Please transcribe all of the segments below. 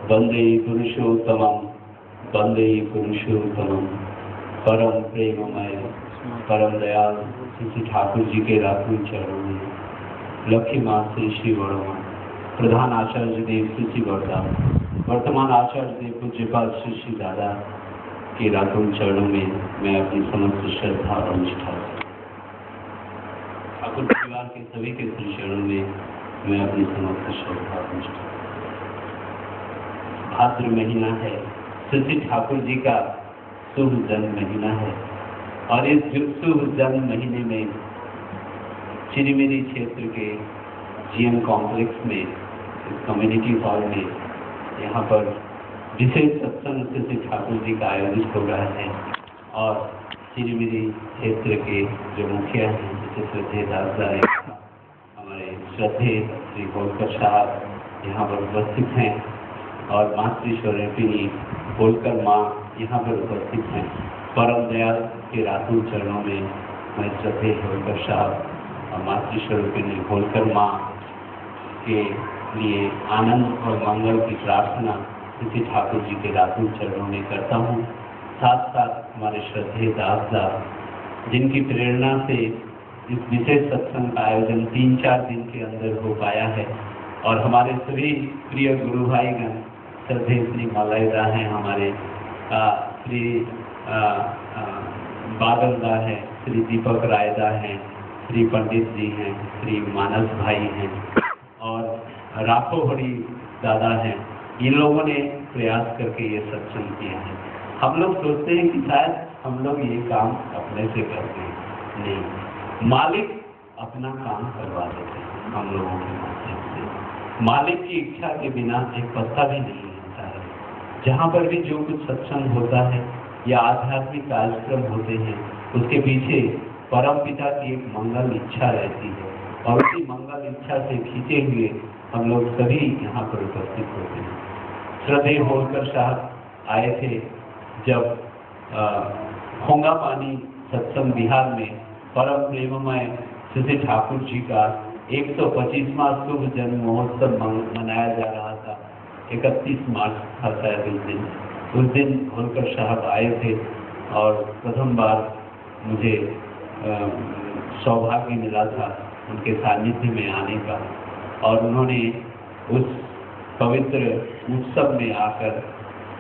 वंदे पुरुषोत्तमं वंदे पुरुषोत्तमं परम प्रेममय परम दयाल श्री ठाकुर जी के रातों चरणों में लक्ष्मी माँ श्री वर्मा प्रधान आचार्य देव श्री वर्धा वर्तमान आचार्य देव पूज्यपाल श्री दादा के रातों चरणों में मैं अपनी समस्त श्रद्धा और निष्ठा ठाकुर परिवार के सभी के श्री चरणों में मैं अपनी समस्त श्रद्धा और निष्ठा। भाद्र महीना है, श्री ठाकुर जी का शुभ जन्म महीना है और इस शुभ जन्म महीने में चिरीमेरी क्षेत्र के जीएम कॉम्प्लेक्स में इस कम्युनिटी हॉल में यहाँ पर विशेष सत्संग श्री ठाकुर जी का आयोजित हो रहा है और चिरीमेरी क्षेत्र के जो मुखिया हैं जैसे श्रद्धेय दास हमारे श्रद्धेय श्री होलकर साहब यहाँ पर उपस्थित हैं और मातृ स्वरूपिणी होलकर माँ यहाँ पर उपस्थित हैं। परम दयाल के रातों चरणों में मैं श्रद्धेय होलकर साहब और मातृ स्वरूपिणी होलकर माँ के लिए आनंद और मंगल की प्रार्थना श्री ठाकुर जी के रातों चरणों में करता हूँ। साथ साथ हमारे श्रद्धेय दास जिनकी प्रेरणा से इस विशेष सत्संग का आयोजन 3-4 दिन के अंदर हो पाया है और हमारे सभी प्रिय गुरु भाईगण श्रद्धेय श्री मलयदा हैं, हमारे श्री बादलदा हैं, श्री दीपक रायदा हैं, श्री पंडित जी हैं, श्री मानस भाई हैं और राखो हरी दादा हैं। इन लोगों ने प्रयास करके ये सत्संग किया है। हम लोग सोचते हैं कि शायद हम लोग ये काम अपने से करते हैं, नहीं, मालिक अपना काम करवा देते हैं हम लोगों के माध्यम से। मालिक की इच्छा के बिना एक पत्ता भी नहीं होता है। जहाँ पर भी जो कुछ सत्संग होता है या आध्यात्मिक कार्यक्रम होते हैं उसके पीछे परम पिता की एक मंगल इच्छा रहती है और उसी मंगल इच्छा से खींचे हुए हम लोग सभी यहाँ पर उपस्थित होते हैं। श्रद्धेय होलकर साहब आए थे जब खोंगा पानी सत्संग बिहार में परम प्रेममय श्री ठाकुर जी का 125वां शुभ जन्म महोत्सव मनाया जा रहा था। 31 मार्च था शायद उस दिन होलकर साहब आए थे और प्रथम बार मुझे सौभाग्य मिला था उनके सानिध्य में आने का और उन्होंने उस पवित्र उत्सव में आकर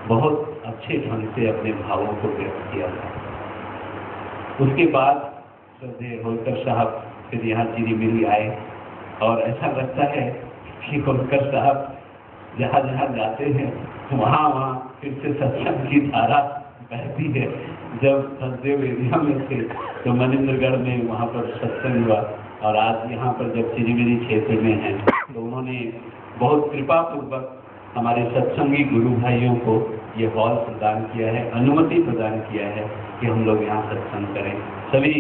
बहुत अच्छे ढंग से अपने भावों को व्यक्त किया था। उसके बाद श्रद्धेय होलकर साहब फिर यहाँ चिरीमेरी आए और ऐसा लगता है कि होलकर साहब जहाँ जहाँ जाते हैं वहाँ वहाँ फिर से सत्संग की धारा बहती है। जब सचदेव एरिया में थे तो मनिंद्रगढ़ में वहाँ पर सत्संग हुआ और आज यहाँ पर जब चिरीमेरी क्षेत्र में हैं तो उन्होंने बहुत कृपा पूर्वक हमारे सत्संगी गुरु भाइयों को ये हॉल प्रदान किया है, अनुमति प्रदान किया है कि हम लोग यहाँ सत्संग करें। सभी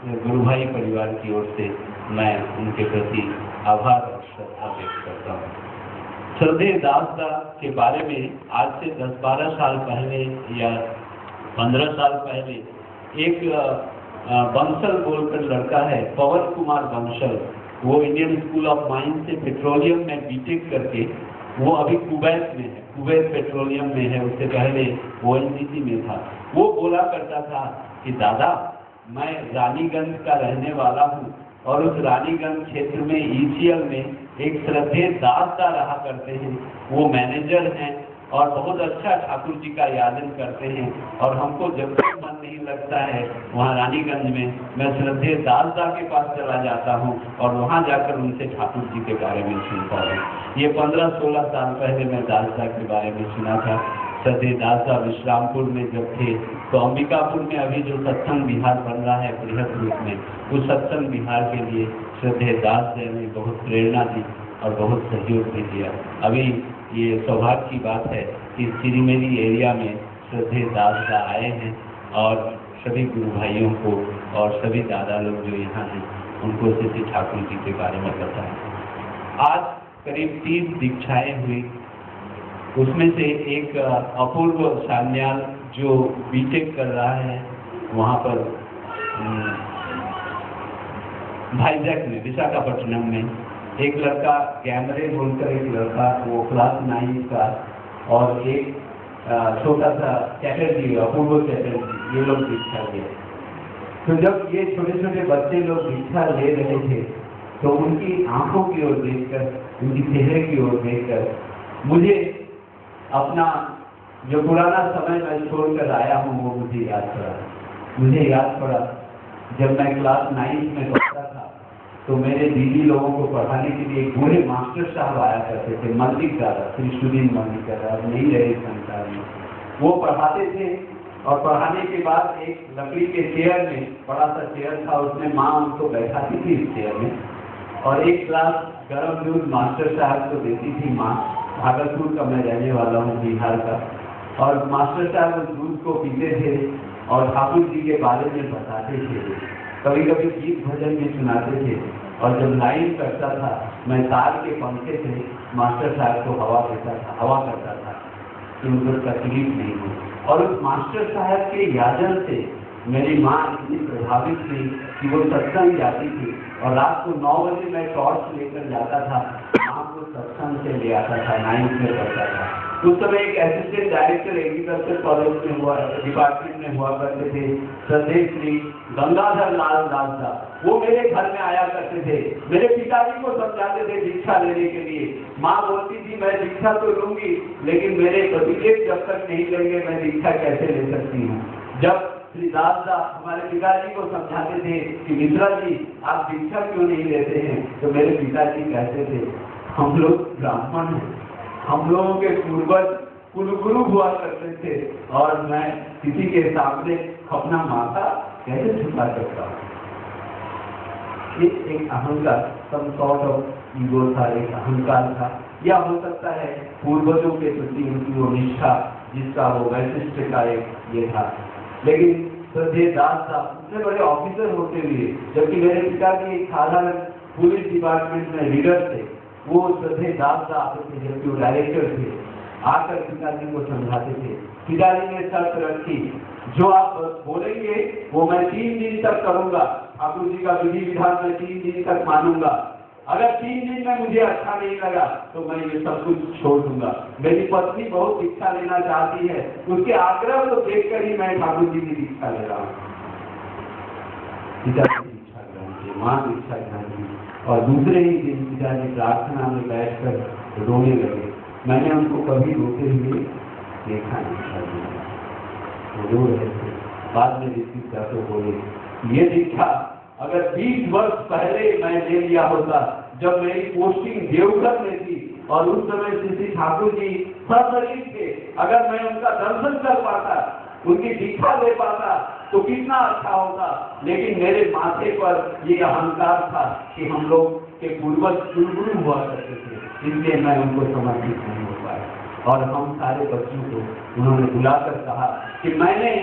गुरु भाई परिवार की ओर से मैं उनके प्रति आभार और श्रद्धा व्यक्त करता हूँ। श्रद्धेय दासदा के बारे में आज से 10-12 साल पहले या 15 साल पहले एक बंसल बोलकर लड़का है, पवन कुमार बंसल, वो इंडियन स्कूल ऑफ माइंस से पेट्रोलियम में बीटेक करके वो अभी कुवैत में है, कुवैत पेट्रोलियम में है, उससे पहले ONGC में था। वो बोला करता था कि दादा मैं रानीगंज का रहने वाला हूँ और उस रानीगंज क्षेत्र में ECL में एक श्रद्धेय दासदा रहा करते हैं, वो मैनेजर हैं और बहुत अच्छा ठाकुर जी का यादन करते हैं और हमको जब तक मन नहीं लगता है वहाँ रानीगंज में मैं श्रद्धेय दासदा के पास चला जाता हूँ और वहाँ जाकर उनसे ठाकुर जी के बारे में सुनता हूँ। ये 15-16 साल पहले मैं दासदा के बारे में सुना था। श्रद्धेय दासदा विश्रामपुर में जब थे तो अंबिकापुर में अभी जो सत्संग बिहार बन रहा है बृहद रूप में, उस सत्संग बिहार के लिए श्रद्धेय दासदा ने बहुत प्रेरणा दी और बहुत सहयोग भी दिया। अभी ये सौभाग्य की बात है कि चिरीमेरी एरिया में श्रद्धेय दासदा आए हैं और सभी गुरु भाइयों को और सभी दादा लोग जो यहाँ हैं उनको श्री ठाकुर जी के बारे में पता है। आज करीब 30 दीक्षाएं हुई, उसमें से एक अपूर्व सान्याल जो बीटेक कर रहा है वहाँ पर भाईजैक में, विशाखापट्टनम में, एक लड़का कैमरे बोलकर एक लड़का वो क्लास 9 का और एक छोटा सा चैटर्जी, अपूर्व चैटर्जी, ये लोग दीक्षा लिए। तो जब ये छोटे छोटे बच्चे लोग दीक्षा ले रहे थे तो उनकी आंखों की ओर देखकर, उनकी चेहरे की ओर देखकर मुझे अपना जो पुराना समय मैं छोड़कर आया हूँ वो मुझे याद पड़ा। मुझे याद पड़ा जब मैं क्लास 9 में पढ़ता था तो मेरे दीदी लोगों को पढ़ाने के लिए एक बूढ़े मास्टर साहब आया करते थे, मल्लिक दादा, श्री सुदीन मल्लिक दादा, अब नहीं रहे संसार में। वो पढ़ाते थे और पढ़ाने के बाद एक लकड़ी के चेयर में, बड़ा सा चेयर था, उसमें माँ उनको बैठाती थी इस चेयर में और एक ग्लास गर्म दूध मास्टर साहब को देती थी माँ। भागलपुर का मैं रहने वाला हूँ, बिहार का। और मास्टर साहब उस दूध को पीते थे और ठाकुर जी के बारे में बताते थे, कभी कभी गीत भजन भी सुनाते थे। और जब लाइन करता था मैं तार के पंखे से मास्टर साहब को हवा देता था, हवा करता था कि उनको तकलीफ नहीं हो। और उस मास्टर साहब के याजन से मेरी माँ इतनी प्रभावित थी कि वो सत्संग जाती थी और रात को 9 बजे मैं टॉर्च लेकर जाता था, माँ को सत्संग से ले आता था, 9th में पढ़ता था। उस समय एक असिस्टेंट डायरेक्टर एग्रीकल्चर कॉलेज में हुआ, डिपार्टमेंट में हुआ करते थे, श्रद्धेय श्री गंगाधर लाल दास साहब। वो मेरे घर में आया करते थे, मेरे पिताजी को समझाते थे दीक्षा लेने के लिए। माँ बोलती थी मैं दीक्षा तो लूंगी लेकिन मेरे पतिदेव जब तक नहीं लेंगे मैं दीक्षा कैसे ले सकती हूँ। जब श्री दास हमारे पिताजी को समझाते थे कि मिश्रा जी आप दीक्षा क्यों नहीं लेते हैं, तो मेरे पिताजी कहते थे हम लोग ब्राह्मण हैं, हम लोगों के पूर्वज कुलगुरु हुआ करते थे और मैं किसी के सामने अपना माथा कैसे झुका सकता हूँ। एक अहंकार, सम सॉर्ट ऑफ ईगो था, एक अहंकार था, या हो सकता है पूर्वजों के प्रति उनकी वो निष्ठा जिसका वो वैशिष्ट का एक ये था। लेकिन श्रद्धेय दास साहब इतने बड़े ऑफिसर होते हुए, जबकि मेरे पिताजी एक साधारण पुलिस डिपार्टमेंट में लीडर थे, वो श्रद्धेय दास साहब आते थे जबकि वो डायरेक्टर थे, आकर पिताजी को समझाते थे। पिताजी ने शर्त रखी, जो आप बोलेंगे वो मैं 3 दिन तक करूंगा, ठाकुर जी का विधि विधान मैं 3 दिन तक मानूंगा। अगर 3 दिन में मुझे अच्छा नहीं लगा तो मैं ये सब कुछ छोड़ दूंगा। मेरी पत्नी बहुत दीक्षा लेना चाहती है, उसके आग्रह को देखकर ही मैं ठाकुर जी की दीक्षा ले रहा हूँ। पिताजी दीक्षा ग्रहण की, माँ दीक्षा ग्रहण की और दूसरे ही दिन पिताजी प्रार्थना में बैठकर रोने लगे। मैंने उनको कभी रोते हुए देखा नहीं, वो रो रहे थे। बाद में दीक्षा को बोले ये दीक्षा अगर 20 वर्ष पहले मैं ले लिया होता, जब मेरी पोस्टिंग देवघर में थी और उस समय श्री ठाकुर जी सशरीर थे, अगर मैं उनका दर्शन कर पाता, उनकी दीक्षा ले पाता तो कितना अच्छा होता। लेकिन मेरे माथे पर ये अहंकार था कि हम लोग के पूर्वज कुलगुरु हुआ करते थे, इसलिए मैं उनको समर्पित नहीं हो पाया। और हम सारे बच्चों को उन्होंने बुलाकर कहा कि मैंने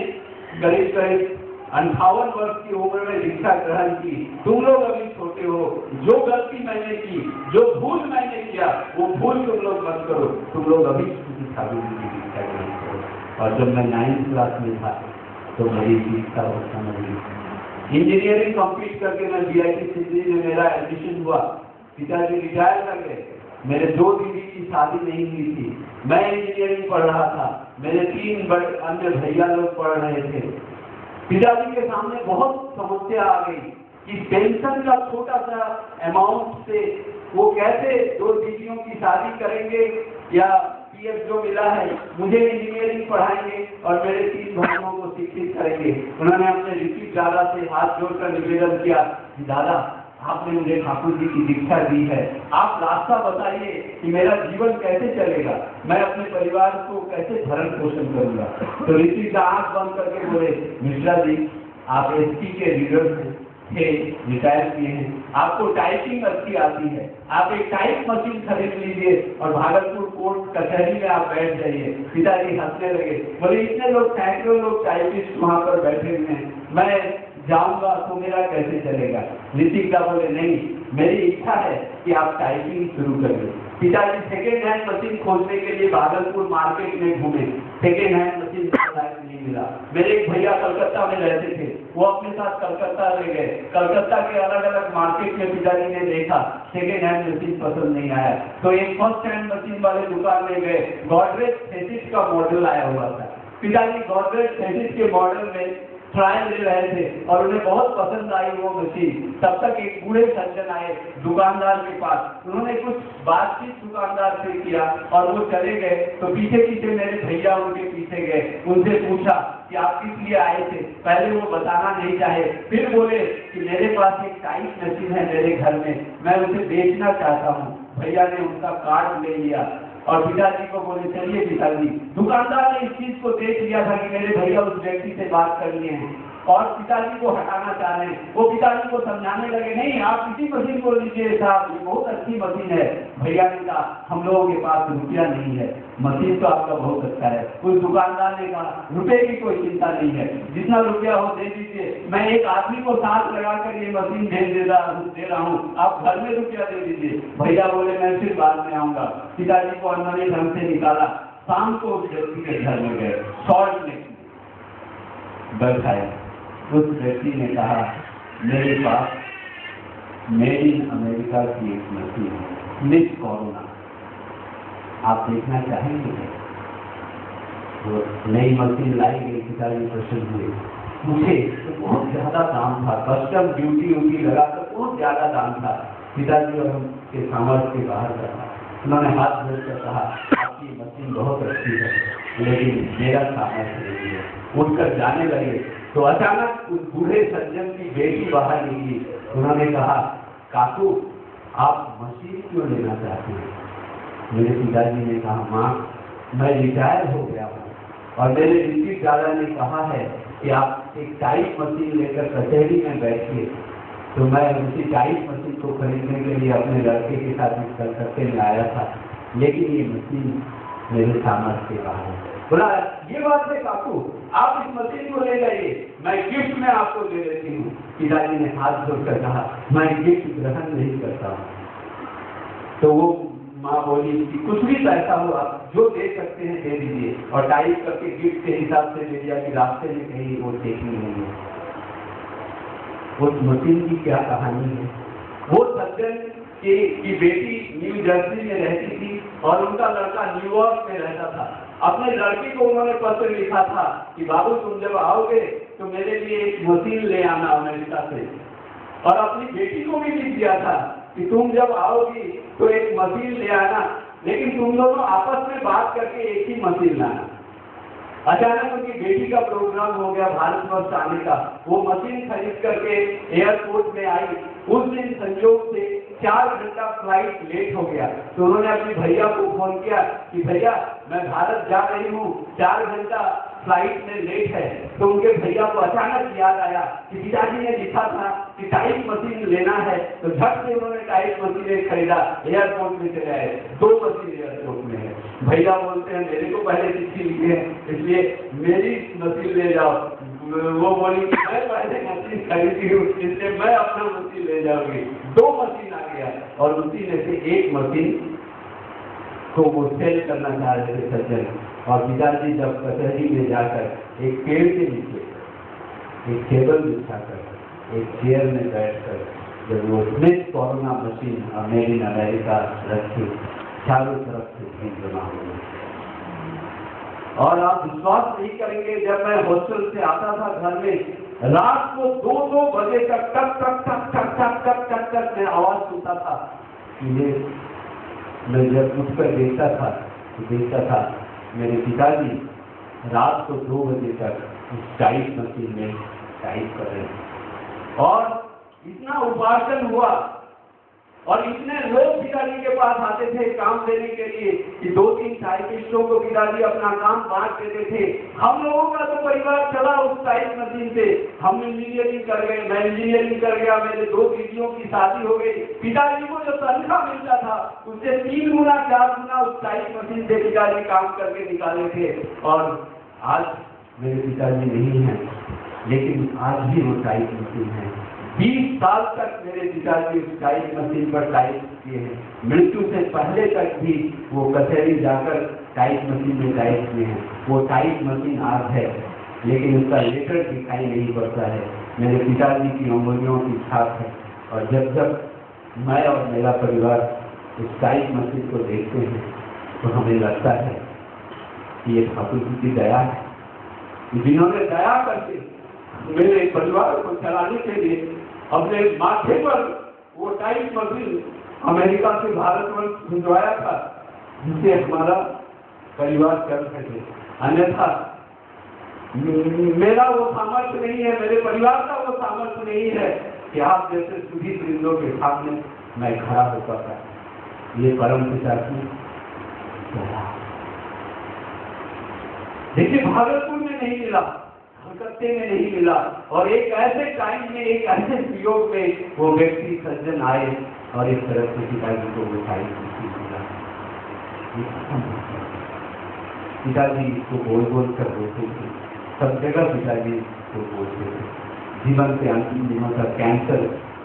करीब करीब 58 वर्ष की उम्र में दीक्षा ग्रहण की, तुम लोग अभी छोटे हो, जो गलती मैंने की, जो भूल मैंने किया वो भूल तुम लोग मत करो, तुम लोग अभी ठाकुर जी की दीक्षा ग्रहण करो। और जब मैं 9th क्लास में था तो मेरी दीक्षा समझ गई। इंजीनियरिंग कंप्लीट करके मैं BIT सिंधी में मेरा एडमिशन हुआ, पिताजी रिटायर कर गए, मेरे 2 दीदी की शादी नहीं हुई थी, मैं इंजीनियरिंग पढ़ रहा था, मेरे 3 बड़े अन्य भैया लोग पढ़ रहे थे। पिताजी के सामने बहुत समस्या आ गई कि पेंशन का छोटा सा अमाउंट से वो कैसे 2 दीदियों की शादी करेंगे या PF जो मिला है मुझे इंजीनियरिंग पढ़ाएंगे और मेरे 3 भाइयों को शिक्षित करेंगे। उन्होंने अपने ऋषि दादा से हाथ जोड़कर निवेदन किया कि दादा आपने मुझे ठाकुर जी की दीक्षा दी है, आप रास्ता बताइए कि मेरा जीवन कैसे चलेगा, मैं अपने परिवार को कैसे भरण पोषण करूंगा। तो ऋषि का आंख बंद करके बोले मिश्रा जी आप SP के लीडर थे, रिटायर किए हैं, आपको टाइपिंग अच्छी आती है, आप एक टाइप मशीन खरीद लीजिए और भागलपुर कोर्ट कचहरी में आप बैठ जाइए। पिताजी हंसने लगे, बोले इतने लोग, सैकड़ों लोग टाइपिस्ट वहां पर बैठे हुए हैं, मैं जाऊंगा तो मेरा कैसे चलेगा। ऋतिका बोले नहीं, मेरी इच्छा है कि आप टाइपिंग शुरू करें। पिताजी सेकेंड हैंड मशीन खोजने के लिए भागलपुर मार्केट में घूमे, सेकेंड हैंड मशीन नहीं मिला। मेरे एक भैया कलकत्ता में रहते थे, वो अपने साथ कलकत्ता ले गए। कलकत्ता के अलग अलग मार्केट में पिताजी ने देखा, सेकेंड हैंड मशीन पसंद नहीं आया, तो एक फर्स्ट हैंड मशीन वाले दुकान में गए। गॉडरेज थेसिस का मॉडल आया हुआ था। पिताजी गॉडरेज थेसिस के मॉडल में ट्रायल ले रहे थे और उन्हें बहुत पसंद आई वो मशीन। तब तक एक बूढ़े सज्जन आए दुकानदार के पास। उन्होंने कुछ बातचीत दुकानदार से किया और वो चले गए। तो पीछे पीछे मेरे भैया उनके पीछे गए, उनसे पूछा कि आप किस लिए आए थे। पहले वो बताना नहीं चाहे, फिर बोले कि मेरे पास एक टाइप मशीन है मेरे घर में, मैं उसे बेचना चाहता हूँ। भैया ने उनका कार्ड ले लिया और पिताजी को बोले चलिए पिताजी। दुकानदार ने इस चीज को देख लिया था कि मेरे भैया उस व्यक्ति से बात कर लिए हैं और पिताजी को हटाना चाह रहे हैं। वो पिताजी को समझाने लगे, नहीं आप इसी मशीन को लीजिए साहब, ये बहुत अच्छी मशीन है। भैया ने कहा हम लोगों के पास रुपया नहीं है, मशीन तो आपका बहुत अच्छा है। उस दुकानदार ने कहा रुपए की कोई चिंता नहीं है, जितना रुपया हो दे दीजिए, मैं एक आदमी को साथ लगाकर ये मशीन भेज दे रहा हूँ, आप घर में रुपया दे दीजिए। भैया बोले मैं फिर बाद में आऊंगा। पिताजी को अनमने ढंग से निकाला। शाम को उस व्यक्ति के घर में गए, सॉल्ट ने बैठाया। उस व्यक्ति ने कहा मेरे पास मेड इन अमेरिका की एक मशीन है, मिस कोरोना, आप देखना चाहेंगे? तो नई मशीन लाई गई। पिताजी प्रसन्न हुए। मुझे तो बहुत ज्यादा दाम था, कस्टम ड्यूटी लगा तो बहुत ज्यादा दाम था। पिताजी और उनके सामर्थ्य के बाहर था। उन्होंने हाथ जोड़कर कहा आपकी मशीन बहुत अच्छी है, लेकिन मेरा सामर्थ्य नहीं है। उठकर जाने लगे तो अचानक उस बूढ़े सज्जन की बेटी बाहर निकली। उन्होंने कहा काकू आप मशीन क्यों लेना चाहते हैं? मेरे पिताजी ने कहा माँ मैं रिटायर हो गया हूँ और मेरे ऋषि दादा ने कहा है कि आप एक टाइप मशीन लेकर कचहरी में बैठिए। तो मैं उसी टाइप मशीन को खरीदने के लिए अपने लड़के के साथ कलकत्ते में आया था, लेकिन ये मशीन मेरे सामर्थ्य के बाहर है। बोला ये बात है काकू, आप इस मशीन को ले जाइए, मैं गिफ्ट में आपको दे देती हूँ। पिताजी ने हाथ जोड़कर कहा मैं गिफ्ट ग्रहण नहीं करता हूँ। तो वो माँ बोली कि कुछ भी पैसा हो आप जो दे सकते हैं दे दीजिए, और टाइप करके गिफ्ट के हिसाब से दे दिया कि रास्ते में कहीं वो चेकिंग नहीं है। उस मशीन की क्या कहानी है? वो सज्जन की बेटी न्यू जर्सी में रहती थी और उनका लड़का न्यूयॉर्क में रहता था। अपने लड़की को उन्होंने पत्र लिखा था कि बाबू तुम जब आओगे तो मेरे लिए एक मशीन ले आना अमेरिका से, और अपनी बेटी को भी लिख दिया था कि तुम जब आओगी तो एक मशीन ले आना, लेकिन तुम दोनों आपस में बात करके एक ही मशीन लाना। अचानक उनकी बेटी का प्रोग्राम हो गया भारतवर्ष आने का। वो मशीन खरीद करके एयरपोर्ट में आई। उस दिन संयोग से 4 घंटा फ्लाइट लेट हो गया। तो उन्होंने अपने भैया को फोन किया कि भैया मैं भारत जा रही हूँ, 4 घंटा फ्लाइट में लेट है। तो उनके भैया को अचानक याद आया कि पिताजी ने लिखा था कि टाइप मशीन लेना है। तो झट से उन्होंने टाइप मशीन खरीदा, एयरपोर्ट में चले आए। 2 मशीन एयरपोर्ट में है। भैया बोलते हैं मेरे को पहले चिट्ठी लिखी है, इसलिए मेरी मशीन ले जाओ। वो बोली मैं पहले मशीन खरीदी हूँ, इसलिए मैं अपना मशीन ले जाऊंगी। 2 मशीन आ गया और उसी में से एक मशीन को वो सेल करना चाह रहे थे सज्जन। और पिताजी जब कचहरी में जाकर एक पेड़ के नीचे एक टेबल बिछाकर एक चेयर में बैठकर जब वो Smith corona machine made in America रखी, चारों तरफ से भीड़ जमा हो गई। और आप विश्वास नहीं करेंगे, जब मैं हॉस्टल से आता था घर में रात को 2-2 बजे तक टक टक टक टक टक टक टक टक मैं आवाज सुनता था। मैं जब उठकर देखता था मेरे पिताजी रात को 2 बजे तक उस टाइप मशीन में टाइप कर रहे हैं। और इतना उपार्जन हुआ और इतने लोग पिताजी के पास आते थे काम देने के लिए कि 2-3 टाइपिस्टों को पिताजी अपना काम बांट देते थे। हम लोगों का तो परिवार चला उस टाइप मशीन से। हम इंजीनियरिंग कर गए, मैं इंजीनियरिंग कर गया, मेरे 2 दीदियों की शादी हो गई। पिताजी को जो तनख्वाह मिलता था उससे 3 गुना 4 गुना उस टाइप मशीन से पिताजी काम करके निकाले थे। और आज मेरे पिताजी नहीं है, लेकिन आज भी वो टाइप मशीन है। 20 साल तक मेरे पिताजी उस टाइप मशीन पर टाइप किए हैं। मृत्यु से पहले तक भी वो कचहरी जाकर टाइप मशीन में टाइप किए हैं। वो टाइप मशीन आज है, लेकिन उसका लेटर दिखाई नहीं पड़ता है। मेरे पिताजी की उंगलियों की छाप है। और जब जब मैं और मेरा परिवार इस टाइट मस्जिद को देखते हैं तो हमें लगता है कि ये ठाकुर जी की दया है, जिन्होंने दया करके मेरे परिवार को चलाने के लिए अपने माथे पर वो टाइट मस्जिद अमेरिका से भारतवर्ष भिजवाया था, जिसे हमारा परिवार चल सके। अन्यथा मेरा वो सामर्थ्य नहीं है, मेरे परिवार का वो सामर्थ्य नहीं है कि आप जैसे सुधी वृंदों के सामने मैं खड़ा हो पाता। ये परम पिता की दया। देखिए, भागलपुर में नहीं मिला, कलकत्ते में नहीं मिला, और एक ऐसे टाइम में, एक ऐसे प्रयोग में वो व्यक्ति सज्जन आए और इस तरह से पिताजी को मिठाई मिला। पिताजी इसको बोल बोल कर बोलते थे, सब जगह पिताजी को बोलते थे। जीवन के अंतिम दिनों तक कैंसर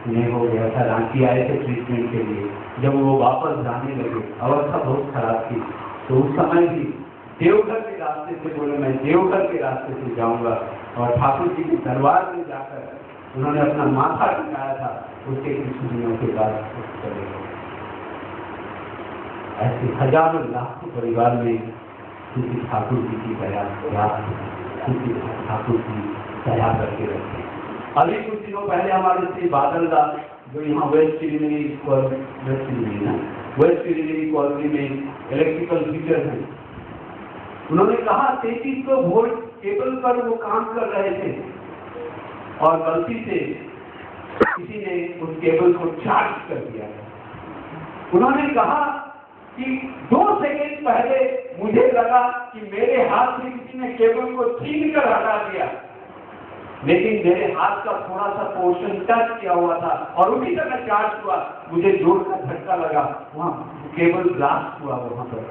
उन्हें हो गया था, रांची आए थे ट्रीटमेंट के लिए। जब वो वापस जाने लगे, अवस्था बहुत खराब थी, तो उस समय भी देवघर के रास्ते से बोले मैं देवघर के रास्ते से जाऊंगा, और ठाकुर जी के दरबार में जाकर उन्होंने अपना माथा टिकाया था। उसके कुछ दिनों के बाद चले गए। ऐसे हजारों लाखों परिवार में किसी ठाकुर जी की दया, किसी ठाकुर जी दया करके रखे। अभी कुछ दिनों पहले हमारे श्री बादल दास, जो यहाँ वेस्ट किलिमिरी कॉलोनी में इलेक्ट्रिकल टीचर हैं, उन्होंने कहा 3300 वोल्ट केबल पर वो काम कर रहे थे और गलती से किसी ने उस केबल को चार्ज कर दिया। उन्होंने कहा कि 2 सेकेंड पहले मुझे लगा कि मेरे हाथ से किसी ने केबल को छीन कर हटा दिया, लेकिन मेरे हाथ का थोड़ा सा पोर्शन टच किया हुआ था और उसी समय चार्ज हुआ। मुझे जोर का झटका लगा, वहाँ केबल ब्लास्ट हुआ वहां पर।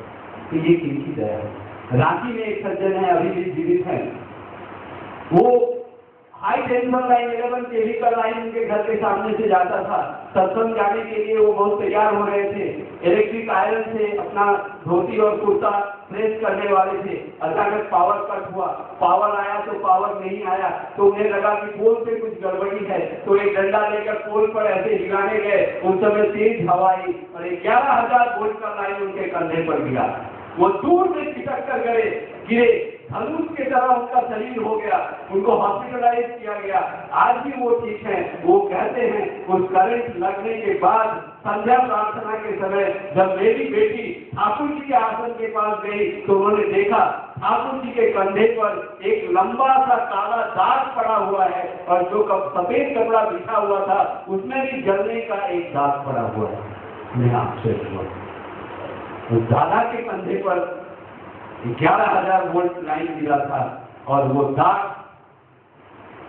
तो ये किनकी दया है? रांची में एक सज्जन है, अभी भी जीवित है। वो हाई टेंशन लाइन 11 केवी का लाइन उनके घर के सामने से जाता था। सत्संग जाने के लिए वो बहुत तैयार हो रहे थे, इलेक्ट्रिक आयरन से अपना धोती और कुर्ता प्रेस करने वाले थे। अचानक पावर कट हुआ, पावर आया तो पावर नहीं आया, तो उन्हें लगा कि पोल पे कुछ गड़बड़ी है, तो एक डंडा लेकर पोल पर ऐसे हिलाने गए। उस समय तेज हवा आई और 11,000 वोल्ट का लाइन उनके कंधे पर गिरा। वो दूर में छिटक कर गिरे, धनुष की तरह उनका शरीर हो गया, उनको हॉस्पिटलाइज किया गया। आज भी वो ठीक है। वो कहते हैं उस करंट लगने के बाद संध्या प्रार्थना के समय जब मेरी बेटी ठाकुर जी के आसन के पास गई तो उन्होंने देखा ठाकुर जी के कंधे पर एक लंबा सा काला दाग पड़ा हुआ है और जो सफेद कपड़ा बिछा हुआ था उसमें भी जलने का एक दाग पड़ा हुआ है। मैं आश्चर्य हुआ। उस दादा के कंधे पर 11,000 वोल्ट लाइन गिरा था और वो दाग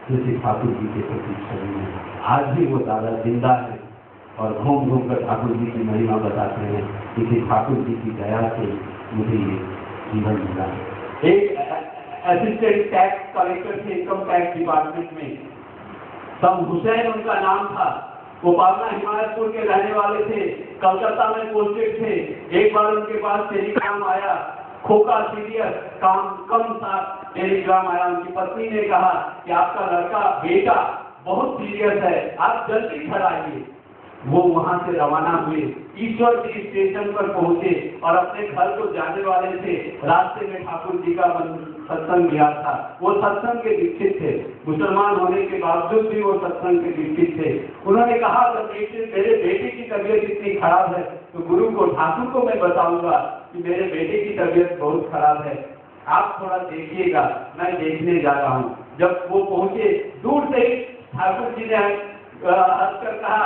किसी ठाकुर जी के प्रति शरीर में। आज भी वो दादा जिंदा है और घूम घूम कर ठाकुर जी की महिमा बताते हैं। किसी ठाकुर जी की दया से मुझे ये जीवन मिला। एक असिस्टेंट टैक्स कलेक्टर थे इनकम टैक्स डिपार्टमेंट में, सम हुसैन उनका नाम था। वो पावना हिमायतपुर के रहने वाले थे, कलकत्ता में पोस्टेड थे। एक बार उनके पास टेलीग्राम आया, खोका सीरियस, काम कम था, टेलीग्राम आया। उनकी पत्नी ने कहा कि आपका लड़का बेटा बहुत सीरियस है, आप जल्दी घर आइए। वो वहां से रवाना हुए, ईश्वर जी स्टेशन पर पहुंचे और अपने घर को जाने वाले थे। रास्ते में ठाकुर जी का सत्संग गया था। वो सत्संग के दीक्षित थे, मुसलमान होने के बावजूद भी वो सत्संग के दीक्षित थे। उन्होंने कहा मेरे बेटे की तबीयत इतनी खराब है तो गुरु को ठाकुर को मैं बताऊंगा कि मेरे बेटे की तबीयत बहुत खराब है, आप थोड़ा देखिएगा, मैं देखने जा रहा हूँ। जब वो पहुंचे, दूर से ठाकुर जी ने हंसकर कहा,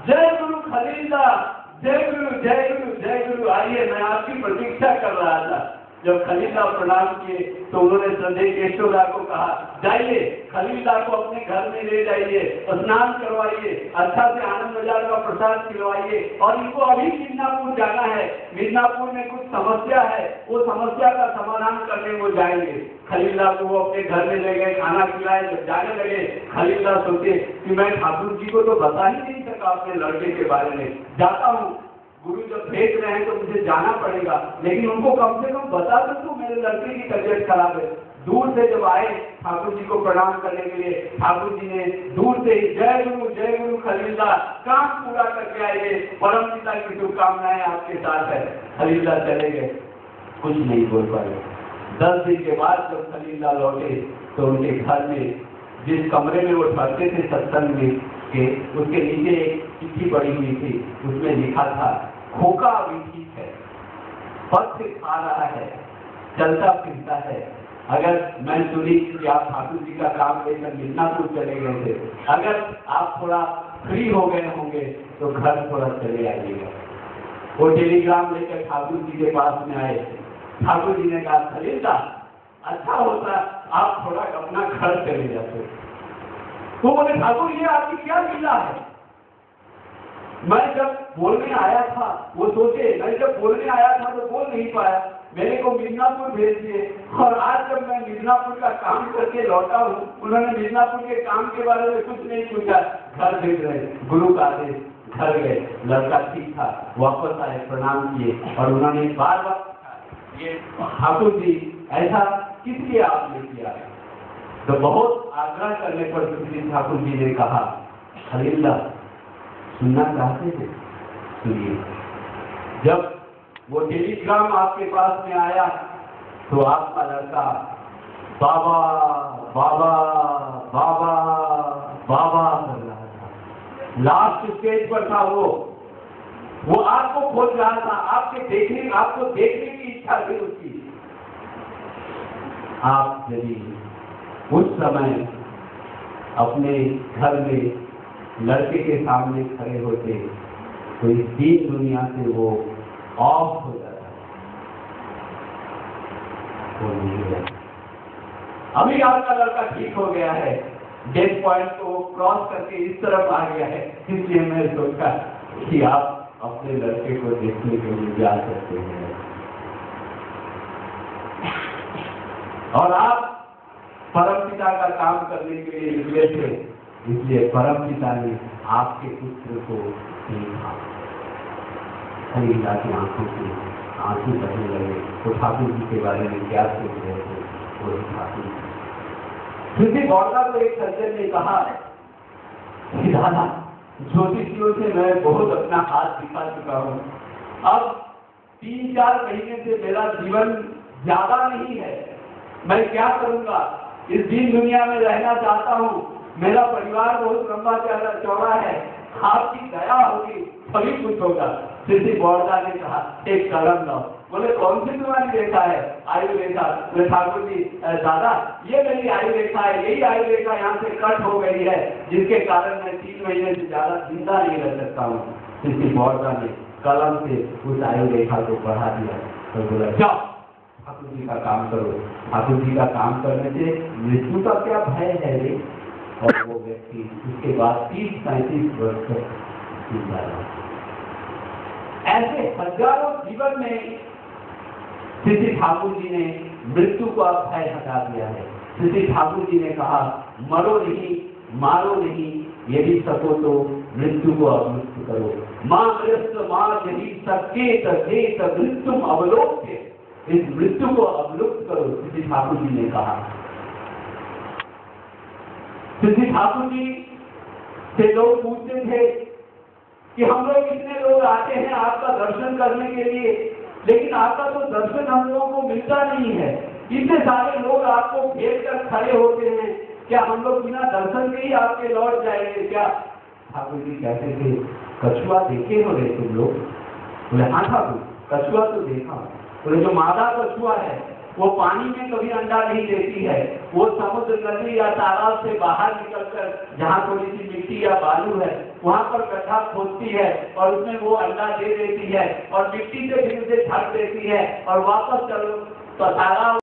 जय गुरु खलीलदास, जय गुरु जय गुरु जय गुरु, आइए मैं आपकी प्रतीक्षा कर रहा था। जब खलीलदास प्रणाम किए तो उन्होंने संदेह केशवदास को कहा, जाइए खलीलदास को अपने घर में ले जाइए, स्नान करवाइए, अच्छा से आनंद बाजार का प्रसाद खिलवाइए और इनको अभी मिदनापुर जाना है। मिदनापुर में कुछ समस्या है, वो समस्या का समाधान करने वो जाएंगे। खलीलदास को वो अपने घर में ले गए, खाना खिलाए। जब जाने लगे खलीलदास सोचे कि मैं ठाकुर जी को तो बता ही नहीं सका अपने लड़के के बारे में, जाता हूँ, गुरु जब भेज रहे हैं तो मुझे जाना पड़ेगा, लेकिन उनको कम से कम बता दो तो मेरे लड़के की तबीयत खराब है। दूर से जब आए ठाकुर जी को प्रणाम करने के लिए, ठाकुर जी ने दूर से ही जय गुरु खलीलदास, काम पूरा करके आए, परम पिता की शुभकामनाएं आपके साथ है। खलीलदास चले गए, कुछ नहीं बोल पाए। 10 दिन के बाद जब खलीलदास लौटे तो उनके घर में, जिस कमरे में वो ठहरते थे सत्संग में के, उसके नीचे एक चिट्ठी पड़ी हुई थी। उसमें लिखा था, खोका अभी ठीक है, पथ से खा रहा है, चलता फिरता है। अगर मैं सुनी कि आप ठाकुर जी का काम लेकर मिदनापुर चले गए थे, अगर आप थोड़ा फ्री हो गए होंगे तो घर थोड़ा चले आइएगा। वो टेलीग्राम लेकर ठाकुर जी के पास में आए। ठाकुर जी ने कहा, खलीलदास अच्छा होता आप थोड़ा अपना घर चले जाते। तो बोले, ठाकुर ये आपकी क्या लीला है? मैं जब बोलने आया था, वो सोचे मैं जब बोलने आया था तो बोल नहीं पाया, मेरे को मिदनापुर भेज दिए, और आज जब मैं मिदनापुर का काम करके लौटा हूँ, उन्होंने मिदनापुर के काम के बारे में कुछ नहीं पूछा, घर भेज रहे। गुरु का आदेश, घर गए, लड़का ठीक था, वापस आए, प्रणाम किए, और उन्होंने बार बार ये ठाकुर जी ऐसा किस लिए आपने किया? तो बहुत आग्रह करने पर सुखदेव ठाकुर जी ने कहा, खलीलदास सुनना चाहते थे, सुनिए। जब वो टेलीग्राम आपके पास में आया तो आपका लड़का बाबा बाबा बाबा बाबा कर रहा था। लास्ट स्टेज पर था वो आपको खोज रहा था, आपको देखने की इच्छा थी उसकी। आप यदि उस समय अपने घर में लड़के के सामने खड़े होते तो इस दीन दुनिया से वो ऑफ हो जाता, वो नहीं है। अभी आपका लड़का ठीक हो गया है, डेथ पॉइंट को क्रॉस करके इस तरफ आ गया है, इसलिए मैं सोचा कि आप अपने लड़के को देखने के लिए जा सकते हैं। और आप परम पिता का काम करने के लिए निकले थे, इसलिए परम पिता ने आपके पुत्र को देखा। खलीलदास की आंखों से आंसू बहने लगे। तो ठाकुर जी के बारे में क्या सोच रहे थे? वो ठाकुर जी गौरदा को एक सज्जन ने कहा कि दादा, ज्योतिषियों से मैं बहुत अपना हाथ दिखा चुका हूँ, अब 3-4 महीने से मेरा जीवन ज्यादा नहीं है, मैं क्या करूँगा? इस दीन दुनिया में रहना चाहता हूँ, मेरा परिवार बहुत लंबा चौड़ा है, आपकी दया होगी तभी कुछ होगा। श्री गौरदा ने कहा, एक कलम लाओ। बोले, कौन सी तुम्हारी रेखा है? आयु रेखा। बोले, ठाकुर जी दादा ये मेरी आयु रेखा है, यही आयु रेखा यहाँ से कट हो गई है, जिसके कारण मैं 3 महीने से ज्यादा जिंदा नहीं रह सकता हूँ। श्री गौरदा ने कलम से उस आयु रेखा को बढ़ा दिया। तो बोला, जाओ ठाकुर जी का काम करो। ठाकुर जी का काम करने से मृत्यु का क्या भय है रे? और वो व्यक्ति उसके बाद 30-35 वर्ष तक जिंदा रहा। ऐसे हजारों जीवन में श्री ठाकुर जी ने मृत्यु का भय हटा दिया है। श्री ठाकुर जी ने कहा, मरो नहीं, मारो नहीं, यदि सको तो मृत्यु को अवलुप्त करो। मां ग्रस्त मां यदि सकेत देत मृत्यु अवलोक्य, इस मृत्यु को अवलुप्त करो, श्री ठाकुर जी ने कहा। श्री ठाकुर जी से लोग पूछते थे कि हम लोग इतने लोग आते हैं आपका दर्शन करने के लिए, लेकिन आपका तो दर्शन हम लोगों को मिलता नहीं है। इतने सारे लोग आपको घेर कर खड़े होते हैं, क्या हम लोग बिना दर्शन के ही आपके लौट जाएंगे क्या? ठाकुर जी कहते थे, कछुआ देखे हो रहे तुम लोग? बोले, हाँ ठाकुर, कछुआ तो देखा। बोले, जो मादा कछुआ है वो पानी में कभी अंडा नहीं देती है, वो समुद्र नदी या तालाब से बाहर निकलकर जहाँ थोड़ी सी मिट्टी या बालू है वहां पर गड्ढा खोदती है और उसमें वो अंडा दे देती है और मिट्टी से फिर उसे ढक देती है और वापस चलो तो तालाब